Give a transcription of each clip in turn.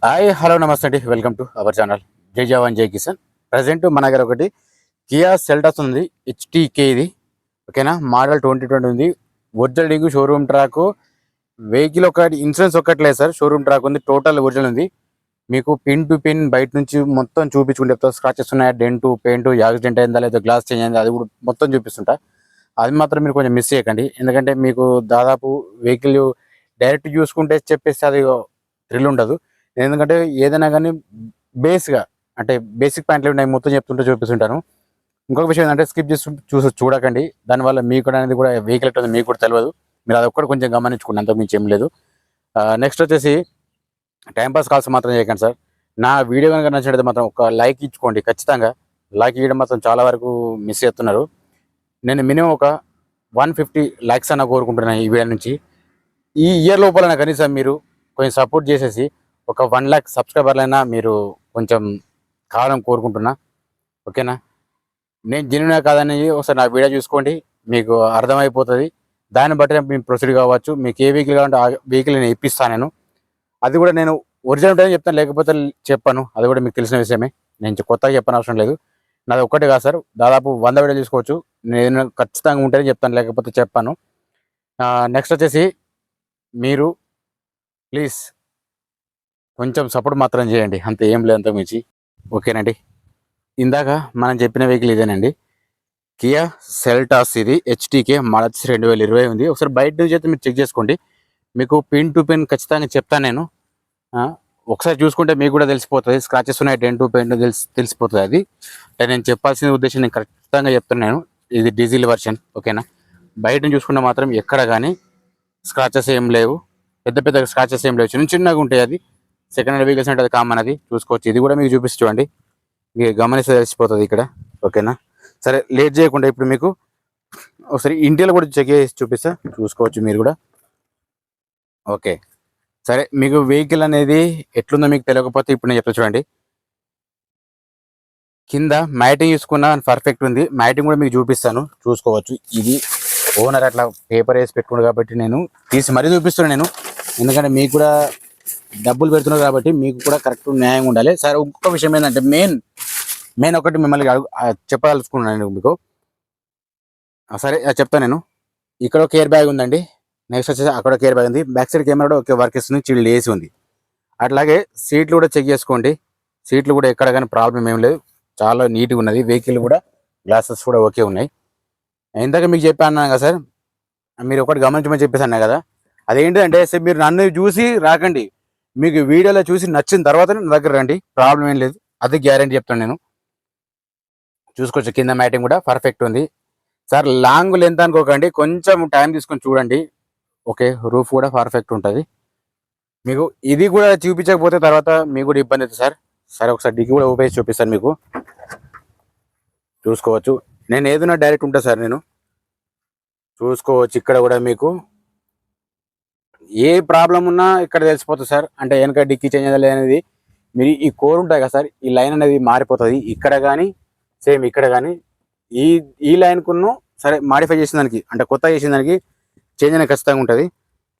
Hi hello నమస్తే అండి, welcome to our channel జై జవాన్ జై కిసాన్. ప్రజెంట్ మన దగ్గర ఒకటి కియా సెల్టాస్ ఉంది, హెచ్టీకే ఇది. ఓకేనా, మోడల్ 2020 ఉంది. ఒరిజినల్ డింగ్ షోరూమ్ ట్రాక్, వెహికల్ ఒకటి ఇన్సూరెన్స్ ఒక్కట్లేదు సార్, షోరూమ్ ట్రాక్ ఉంది, టోటల్ ఒరిజినల్ ఉంది. మీకు పిన్ టు పిన్ బయట నుంచి మొత్తం చూపించుకుంటే చెప్తా. స్క్రాచెస్ ఉన్నాయి, డెంటు పెయింట్, యాక్సిడెంట్ అయిందా లేదా, గ్లాస్ చేంజ్ అయిందా, అది కూడా మొత్తం చూపిస్తుంటా. అది మాత్రం మీరు కొంచెం మిస్ చేయకండి, ఎందుకంటే మీకు దాదాపు వెహికల్ డైరెక్ట్ చూసుకుంటే చెప్పేస్తే అది థ్రిల్ ఉండదు. ఎందుకంటే ఏదైనా కానీ బేస్గా, అంటే బేసిక్ పాయింట్లు ఉన్నాయి మొత్తం చెప్తుంటే చూపిస్తుంటాను. ఇంకొక విషయం ఏంటంటే స్కిప్ చేసి చూడకండి, దానివల్ల మీకు కూడా అనేది కూడా వెహికల్ ఎట్లా మీకు కూడా తెలియదు. మీరు అది ఒక్కటి కొంచెం గమనించుకోండి, అంతకు మించి ఏం లేదు. నెక్స్ట్ వచ్చేసి టైంపాస్ కాల్స్ మాత్రం చేయకండి సార్. నా వీడియో కనుక నచ్చినట్టు మాత్రం ఒక లైక్ ఇచ్చుకోండి ఖచ్చితంగా. లైక్ ఇవ్వడం మాత్రం చాలా వరకు మిస్ చేస్తున్నారు. నేను మినిమం ఒక 150 లైక్స్ అన్న కోరుకుంటున్నాను ఈ వీడియో నుంచి. ఈ ఇయర్ లోపల కనీసం మీరు కొంచెం సపోర్ట్ చేసేసి ఒక 1 లక్ష సబ్స్క్రైబర్లైనా మీరు కొంచెం కావాలని కోరుకుంటున్నా. ఓకేనా, నేను జెన్యూనా కాదని ఒకసారి నా వీడియో చూసుకోండి, మీకు అర్థమైపోతుంది. దాన్ని బట్టి మేము ప్రొసీడ్ కావచ్చు. మీకు ఏ వెహికల్ కావాలంటే ఆ వెహికల్ నేను ఇప్పిస్తాను. నేను అది కూడా నేను ఒరిజినల్ ఉంటుందని చెప్తాను, లేకపోతే చెప్పాను. అది కూడా మీకు తెలిసిన విషయమే, నేను కొత్తగా చెప్పని అవసరం లేదు. నాది ఒక్కటే కాదు సార్, దాదాపు 100 వీడియో చూసుకోవచ్చు. నేను ఖచ్చితంగా ఉంటేనే చెప్తాను, లేకపోతే చెప్పాను. నెక్స్ట్ వచ్చేసి మీరు ప్లీజ్ కొంచెం సపోర్ట్ మాత్రం చేయండి, అంత ఏం లేదు, అంత మించి. ఓకేనండి, ఇందాక మనం చెప్పిన వెహికల్ ఇదేనండి, కియా సెల్టాస్. ఇది హెచ్టీకే మోడల్ 2020 ఉంది. ఒకసారి బయట నుంచి అయితే మీరు చెక్ చేసుకోండి, మీకు పిన్ టు పిన్ ఖచ్చితంగా చెప్తాను నేను. ఒకసారి చూసుకుంటే మీకు కూడా తెలిసిపోతుంది, స్క్రాచెస్ ఉన్నాయి, డెంటు పెయింట్ తెలిసిపోతుంది. అది నేను చెప్పాల్సిన ఉద్దేశం నేను ఖచ్చితంగా చెప్తున్నాను. ఇది డీజిల్ వర్షన్. ఓకేనా, బయట నుంచి చూసుకుంటే మాత్రం ఎక్కడ కానీ స్క్రాచెస్ ఏం లేవు, పెద్ద పెద్ద స్క్రాచెస్ ఏం లేవు, చిన్న చిన్నగా ఉంటాయి. అది సెకండ్ హ్యాండ్ వెహికల్స్ అంటే అది కామన్, అది చూసుకోవచ్చు. ఇది కూడా మీకు చూపిస్తుండీ, మీకు గమనిస్తే తెలిసిపోతుంది ఇక్కడ. ఓకేనా, సరే లేట్ చేయకుండా ఇప్పుడు మీకు ఒకసారి ఇంటీరియర్ కూడా చెక్ చేసి చూపిస్తా, చూసుకోవచ్చు మీరు కూడా. ఓకే, సరే మీకు వెహికల్ అనేది ఎట్లుందో మీకు తెలియకపోతే ఇప్పుడు నేను చెప్తా చూడండి. కింద మ్యాటింగ్ చూసుకున్న పర్ఫెక్ట్ ఉంది, మ్యాటింగ్ కూడా మీకు చూపిస్తాను, చూసుకోవచ్చు. ఇది ఓనర్ అట్లా పేపర్ వేసి పెట్టుకున్నాడు కాబట్టి నేను తీసి మరీ చూపిస్తున్నాను నేను, ఎందుకంటే మీకు కూడా డబ్బులు పెడుతున్నారు కాబట్టి మీకు కూడా కరెక్ట్ న్యాయంగా ఉండాలి. సరే ఇంకొక విషయం ఏంటంటే మెయిన్ ఒకటి మిమ్మల్ని చెప్పదలుచుకున్నాను నేను మీకు. సరే చెప్తాను నేను. ఇక్కడ ఒక ఎయిర్ బ్యాగ్ ఉందండి, నెక్స్ట్ వచ్చేసి అక్కడ ఒక ఎయిర్ బ్యాగ్ ఉంది, బ్యాక్ సైడ్ కెమెరా కూడా ఒకే వర్క్ ఇస్తుంది, చిల్డ్ ఏసీ ఉంది. అట్లాగే సీట్లు కూడా చెక్ చేసుకోండి, సీట్లు కూడా ఎక్కడ కానీ ప్రాబ్లం ఏం లేదు, చాలా నీట్గా ఉన్నది. వెహికల్ కూడా గ్లాసెస్ కూడా ఓకే ఉన్నాయి. ఇందాక మీకు చెప్పాను కదా సార్, మీరు ఒకటి గమనించమని చెప్పేసాను కదా, అదేంటంటే సార్ మీరు నన్ను చూసి రాకండి, మీకు వీడియోలో చూసి నచ్చిన తర్వాతనే నా దగ్గర రండి, ప్రాబ్లం ఏం లేదు, అది గ్యారెంటీ చెప్తాను నేను. చూసుకోవచ్చు, కింద మ్యాటింగ్ కూడా పర్ఫెక్ట్ ఉంది సార్. లాంగ్ లెంత్ అనుకోకండి, కొంచెం టైం తీసుకొని చూడండి. ఓకే, రూఫ్ కూడా పర్ఫెక్ట్ ఉంటుంది. మీకు ఇది కూడా చూపించకపోతే తర్వాత మీకు కూడా ఇబ్బంది అవుతుంది సార్. సరే ఒకసారి డిగ్గి కూడా ఓపెన్ చూపిస్తాను మీకు, చూసుకోవచ్చు. నేను ఏదైనా డైరెక్ట్ ఉంటా సార్, నేను చూసుకోవచ్చు. ఇక్కడ కూడా మీకు ఏ ప్రాబ్లం ఉన్నా ఇక్కడ తెలిసిపోతుంది సార్, అంటే వెనక డిక్కీ చేంజ్ అనేది మీరు ఈ కోర్ ఉంటాయి కదా సార్, ఈ లైన్ అనేది మారిపోతుంది. ఇక్కడ కానీ సేమ్ ఇక్కడ కానీ ఈ లైన్కును సరే మాడిఫై చేసిన దానికి, అంటే కొత్త చేసిన దానికి చేంజ్ అనేది ఖచ్చితంగా ఉంటుంది,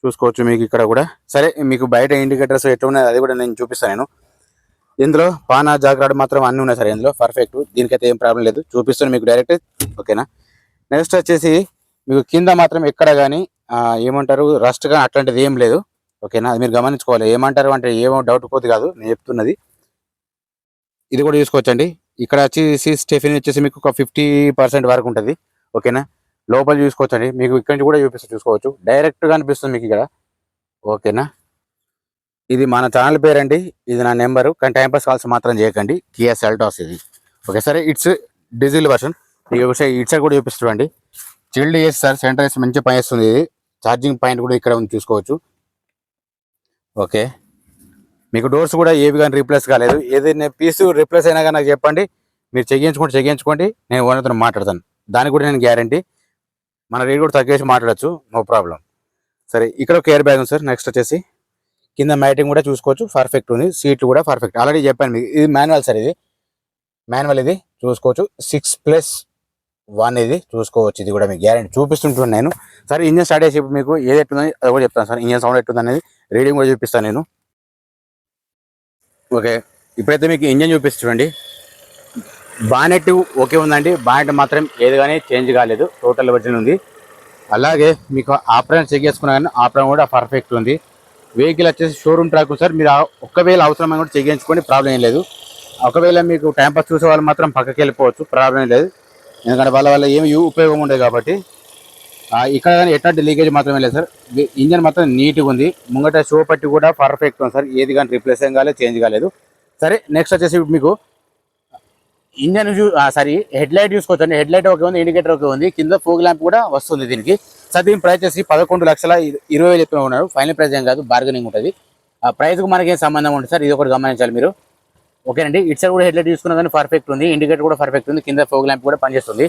చూసుకోవచ్చు. మీకు ఇక్కడ కూడా సరే, మీకు బయట ఇండికేటర్స్ ఎట్లా ఉన్నాయి అది కూడా నేను చూపిస్తాను నేను. ఇందులో పానా జాగ్రత్త మాత్రం అన్నీ ఉన్నాయి సార్, ఇందులో పర్ఫెక్ట్, దీనికైతే ఏం ప్రాబ్లం లేదు, చూపిస్తాను మీకు డైరెక్ట్. ఓకేనా, నెక్స్ట్ వచ్చేసి మీకు కింద మాత్రం ఎక్కడ కానీ ఏమంటారు రస్ట్ కానీ అట్లాంటిది ఏం లేదు. ఓకేనా, అది మీరు గమనించుకోవాలి. ఏమంటారు అంటే ఏమో డౌట్ పోతే కాదు నేను చెప్తున్నది. ఇది కూడా చూసుకోవచ్చండి. ఇక్కడ వచ్చేసి స్టెఫిన్ వచ్చేసి మీకు ఒక 50% వరకు ఉంటుంది. ఓకేనా, లోపల చూసుకోవచ్చండి, మీకు ఇక్కడ నుంచి కూడా చూసుకోవచ్చు, డైరెక్ట్గా అనిపిస్తుంది మీకు ఇక్కడ. ఓకేనా, ఇది మన ఛానల్ పేరండి, ఇది నా నెంబరు, కానీ టైంపాస్ కాల్స్ మాత్రం చేయకండి. కియా సెల్టాస్ ఇది. ఓకే సరే, ఇట్స్ డీజిల్ వర్షన్. మీకు ఒకసారి ఇట్ సైడ్ కూడా చూపిస్తుండండి, chilled AC sir, centre AC మంచి పని చేస్తుంది. ఇది ఛార్జింగ్ పాయింట్ కూడా ఇక్కడ ఉంది, చూసుకోవచ్చు. ఓకే, మీకు డోర్స్ కూడా ఏవి కానీ రీప్లేస్ కాలేదు, ఏదైనా పీస్ రీప్లేస్ అయినా కానీ నాకు చెప్పండి, మీరు చెయ్యించుకోండి, నేను ఓనర్తో మాట్లాడతాను, దానికి కూడా నేను గ్యారంటీ. మన రేట్ కూడా తగ్గేసి మాట్లాడచ్చు, నో ప్రాబ్లం. సరే, ఇక్కడ ఒక ఎయిర్ బ్యాగ్ ఉంది సార్. నెక్స్ట్ వచ్చేసి కింద మ్యాటింగ్ కూడా చూసుకోవచ్చు, పర్ఫెక్ట్ ఉంది, సీట్లు కూడా పర్ఫెక్ట్. ఆల్రెడీ చెప్పాను మీకు, ఇది మాన్యువల్ సార్, ఇది మాన్యువల్, ఇది చూసుకోవచ్చు. 6+1 ఇది చూసుకోవచ్చు, ఇది కూడా మీకు గ్యారెంటీ చూపిస్తుంటాను నేను. సరే, ఇంజన్ స్టార్ట్ చేసి మీకు ఏది ఎట్టుందని అది కూడా చెప్తాను సార్, ఇంజన్ సౌండ్ ఎట్టుంది అనేది రీడింగ్ కూడా చూపిస్తాను నేను. ఓకే, ఇప్పుడైతే మీకు ఇంజన్ చూపిస్తుండండి. బానెట్ ఓకే ఉందండి, బానెట్ మాత్రం ఏది కానీ చేంజ్ కాలేదు, టోటల్ ఒరిజినల్ ఉంది. అలాగే మీకు ఆపరేషన్ చెక్ చేసుకున్నా కానీ ఆపరేషన్ కూడా పర్ఫెక్ట్ ఉంది. వెహికల్ వచ్చేసి షోరూమ్ ట్రాక్ సార్. మీరు ఒక్కవేళ అవసరమైన కూడా చెక్ చేయించుకోండి, ప్రాబ్లం ఏం లేదు. ఒకవేళ మీకు టైంపాస్ చూసే వాళ్ళు మాత్రం పక్కకి వెళ్ళిపోవచ్చు, ప్రాబ్లం లేదు. ఎందుకంటే వాళ్ళ వల్ల ఏమి ఉపయోగం ఉండదు కాబట్టి. ఇక్కడ కానీ ఎట్లాంటి లీకేజ్ మాత్రమే లేదు సార్. ఇంజన్ మాత్రం నీట్గా ఉంది. ముంగట షో పట్టి కూడా పర్ఫెక్ట్ ఉంది సార్. ఏది కానీ రిప్లేస్ ఏం కాలేదు, చేంజ్ కాలేదు. సరే, నెక్స్ట్ వచ్చేసి మీకు ఇంజన్ సారీ హెడ్ లైట్ చూసుకోవచ్చండి. హెడ్ లైట్ ఓకే ఉంది, ఇండికేటర్ ఓకే ఉంది, కింద ఫోగ్ ల్యాంప్ కూడా వస్తుంది దీనికి. సార్ దీని ప్రైస్ వచ్చి 11,20,000 చెప్పిన ఉన్నారు. ఫైనల్ ప్రైస్ ఏం కాదు, బార్గెనింగ్ ఉంటుంది. ఆ ప్రైస్కి మనకి ఏం సంబంధం ఉంటుంది సార్, ఇది ఒకటి గమనించాలి మీరు. ఓకేనండి, ఇటు సైడ్ కూడా హెడ్ లైట్ చూసుకున్నా కానీ పర్ఫెక్ట్ ఉంది, ఇండికేటర్ కూడా పర్ఫెక్ట్ ఉంది, కింద ఫోగ్ ల్యాంప్ కూడా పనిచేస్తుంది.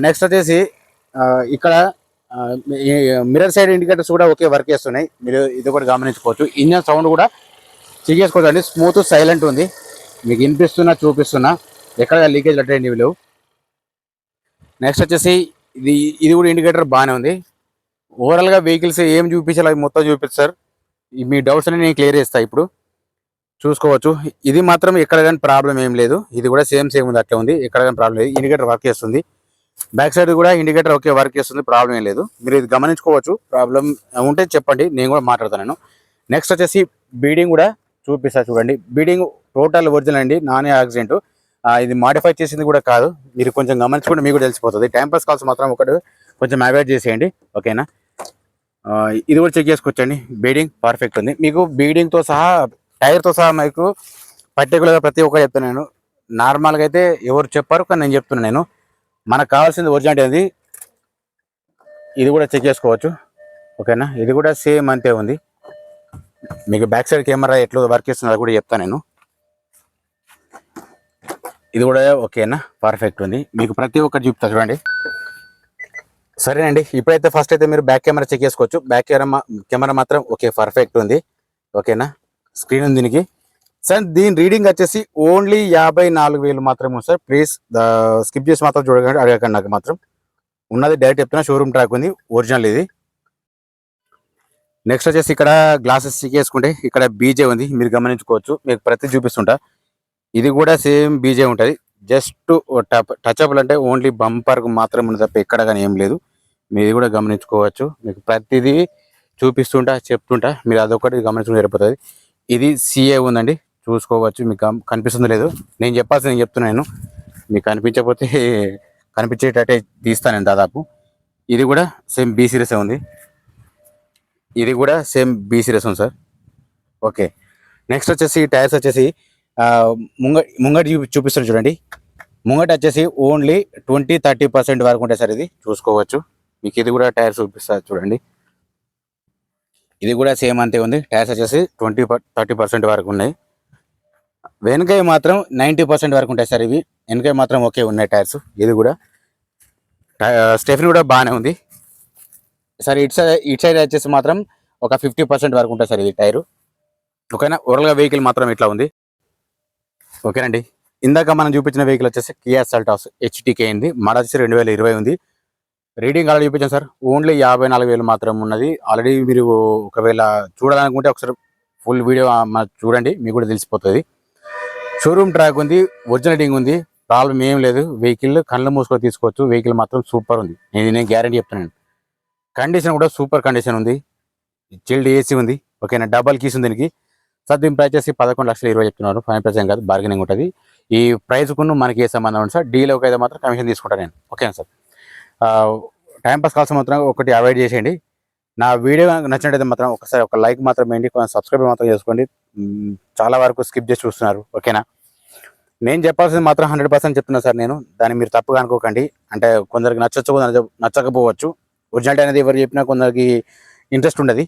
నెక్స్ట్ వచ్చేసి ఇక్కడ మిర్రర్ సైడ్ ఇండికేటర్స్ కూడా ఓకే వర్క్ చేస్తున్నాయి, మీరు ఇది కూడా గమనించుకోవచ్చు. ఇంజన్ సౌండ్ కూడా చెక్ చేసుకోవచ్చు అండి, స్మూత్ సైలెంట్ ఉంది. మీకు వినిపిస్తున్నా చూపిస్తున్నా, ఎక్కడ లీకేజ్ అటెండ్ లేవు. నెక్స్ట్ వచ్చేసి ఇది కూడా ఇండికేటర్ బాగానే ఉంది. ఓవరాల్గా వెహికల్స్ ఏం చూపించాలి అవి మొత్తం చూపిస్తారు. మీ డౌట్స్ అన్ని నేను క్లియర్ చేస్తాను. ఇప్పుడు చూసుకోవచ్చు, ఇది మాత్రం ఎక్కడ కానీ ప్రాబ్లం ఏం లేదు. ఇది కూడా సేమ్ ఉంది, అట్లా ఉంది, ఎక్కడ కానీ ప్రాబ్లం లేదు. ఇండికేటర్ వర్క్ చేస్తుంది. బ్యాక్ సైడ్ కూడా ఇండికేటర్ ఓకే వర్క్ చేస్తుంది, ప్రాబ్లం ఏం లేదు. మీరు ఇది గమనించుకోవచ్చు. ప్రాబ్లం ఉంటే చెప్పండి, నేను కూడా మాట్లాడతాను. నెక్స్ట్ వచ్చేసి బీడింగ్ కూడా చూపిస్తా చూడండి. బీడింగ్ టోటల్ ఒరిజినల్ అండి, నాన్ యాక్సిడెంట్. ఇది మాడిఫై చేసింది కూడా కాదు. మీరు కొంచెం గమనించుకుంటే మీకు కూడా తెలిసిపోతుంది. టైంపాస్ కాల్స్ మాత్రం ఒకటి కొంచెం అవాయిడ్ చేసేయండి, ఓకేనా. ఇది కూడా చెక్ చేసుకోవచ్చండి. బీడింగ్ పర్ఫెక్ట్ ఉంది. మీకు బీడింగ్తో సహా టైర్తో సహా మీకు పర్టికులర్గా ప్రతి ఒక్కరు చెప్తాను నేను. నార్మల్గా అయితే ఎవరు చెప్పారు, కానీ నేను చెప్తున్నాను. నేను మనకు కావాల్సింది ఒరిజినల్ అనేది. ఇది కూడా చెక్ చేసుకోవచ్చు, ఓకేనా. ఇది కూడా సేమ్ అంతే ఉంది. మీకు బ్యాక్ సైడ్ కెమెరా ఎట్లా వర్క్ చేస్తుందో అది కూడా చెప్తాను నేను. ఇది కూడా ఓకేనా, పర్ఫెక్ట్ ఉంది. మీకు ప్రతి ఒక్కటి చూపుతా చూడండి. సరేనండి, ఇప్పుడైతే ఫస్ట్ అయితే మీరు బ్యాక్ కెమెరా చెక్ చేసుకోవచ్చు. బ్యాక్ కెమెరా మాత్రం ఓకే పర్ఫెక్ట్ ఉంది, ఓకేనా. స్క్రీన్ ఉంది దీనికి సార్. దీని రీడింగ్ వచ్చేసి ఓన్లీ 54,000 మాత్రమే ఉంది సార్. ప్లీజ్ స్కిప్ చేసి మాత్రం చూడకండి, అడగకండి. నాకు మాత్రం ఉన్నది డైరెక్ట్ చెప్తున్నా, షోరూమ్ ట్రాక్ ఉంది, ఒరిజినల్ ఇది. నెక్స్ట్ వచ్చేసి ఇక్కడ గ్లాసెస్ చెక్ చేసుకుంటే ఇక్కడ బీజే ఉంది, మీరు గమనించుకోవచ్చు. మీకు ప్రతి చూపిస్తుంటా. ఇది కూడా సేమ్ బీజే ఉంటుంది. జస్ట్ టచ్అప్లు అంటే ఓన్లీ బంపర్కు మాత్రం ఉంది తప్ప ఎక్కడ కానీ ఏం లేదు. మీరు కూడా గమనించుకోవచ్చు. మీకు ప్రతిదీ చూపిస్తుంటా చెప్తుంటా, మీరు అదొకటి గమనించుకుంటే సరిపోతుంది. ఇది సిఏ ఉందండి, చూసుకోవచ్చు. మీకు కనిపిస్తుందో లేదు, నేను చెప్పాల్సింది నేను చెప్తున్నాను. మీకు కనిపించకపోతే కనిపించేటట్టే తీస్తాను నేను దాదాపు. ఇది కూడా సేమ్ బీ సిరీస్ ఉంది. ఇది కూడా సేమ్ బీ సిరీస్ ఉంది సార్, ఓకే. నెక్స్ట్ వచ్చేసి టైర్స్ వచ్చేసి ముంగటి చూపిస్తాను చూడండి. ముంగట వచ్చేసి ఓన్లీ 20-30% వరకు ఉంటాయి సార్. ఇది చూసుకోవచ్చు. మీకు ఇది కూడా టైర్ చూపిస్తారు చూడండి. ఇది కూడా సేమ్ అంతే ఉంది. టైర్స్ వచ్చేసి 20-30% వరకు ఉన్నాయి. వెనకాయ మాత్రం 90% వరకు ఉంటాయి సార్. ఇవి వెనకాయ మాత్రం ఓకే ఉన్నాయి టైర్స్. ఇది కూడా స్టెఫిన్ కూడా బాగానే ఉంది సార్. ఇటు సైడ్ వచ్చేసి మాత్రం ఒక 50% వరకు ఉంటుంది సార్ ఇది టైరు, ఓకేనా. ఓవరాల్గా వెహికల్ మాత్రం ఇట్లా ఉంది, ఓకేనండి. ఇందాక మనం చూపించిన వెహికల్ వచ్చేసి కియా సెల్టాస్ HTK అయింది. మోడల్ వచ్చేసి 2020 ఉంది. రీడింగ్ ఆల్రెడీ చూపించాను సార్. ఓన్లీ 54,000 మాత్రం ఉన్నది. ఆల్రెడీ మీరు ఒకవేళ చూడాలనుకుంటే ఒకసారి ఫుల్ వీడియో చూడండి, మీకు కూడా తెలిసిపోతుంది. షోరూమ్ ట్రాక్ ఉంది, ఒరిజినల్ రీడింగ్ ఉంది, ప్రాబ్లం ఏం లేదు. వెహికల్ కళ్ళు మూసుకొని తీసుకోవచ్చు. వెహికల్ మాత్రం సూపర్ ఉంది, నేను గ్యారంటీ చెప్తున్నాను. కండిషన్ కూడా సూపర్ కండిషన్ ఉంది. చిల్డ్ AC ఉంది, ఓకేనా. డబల్ కీస్ ఉంది దీనికి సార్. దీని ప్రైస్ వచ్చేసి 11,20,000 చెప్తున్నారు. ఫైనల్ ప్రైస్ ఏం కాదు, బార్గెనింగ్ ఉంటుంది. ఈ ప్రైస్కు మనకి ఏ సంబంధం ఉంది సార్. డీలోకి అయితే మాత్రం కమిషన్ తీసుకుంటాను నేను, ఓకేనా సార్. టైంపాస్ కాల్స్ మాత్రం ఒకటి అవాయిడ్ చేసేయండి. నా వీడియో నచ్చినట్టయితే మాత్రం ఒకసారి ఒక లైక్ మాత్రం వేయండి, సబ్స్క్రైబ్ మాత్రం చేసుకోండి. చాలా వరకు స్కిప్ చేసి చూస్తున్నారు, ఓకేనా. నేను చెప్పాల్సింది మాత్రం 100% చెప్తున్నా సార్. నేను దాన్ని మీరు తప్పుగా అనుకోకండి. అంటే కొందరికి నచ్చచ్చు, నచ్చకపోవచ్చు. ఒరిజినాలిటీ అనేది ఎవరు చెప్పినా కొందరికి ఇంట్రెస్ట్ ఉండదు.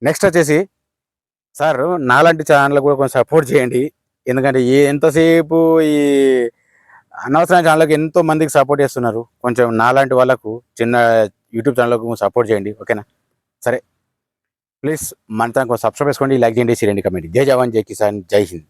నెక్స్ట్ వచ్చేసి సార్, నాలాంటి ఛానల్ కూడా కొంచెం సపోర్ట్ చేయండి. ఎందుకంటే ఎంతసేపు ఈ అనవసరమైన ఛానల్కి ఎంతో మందికి సపోర్ట్ చేస్తున్నారు. కొంచెం నాలాంటి వాళ్ళకు చిన్న యూట్యూబ్ ఛానల్కు సపోర్ట్ చేయండి, ఓకేనా. సరే, ప్లీజ్ మన ఛానల్ సబ్స్క్రైబ్ చేసుకోండి, లైక్ చేయండి, షేర్ చేయండి, కమెంట్. జై జవాన్, జై కిసాన్, జై హింద్.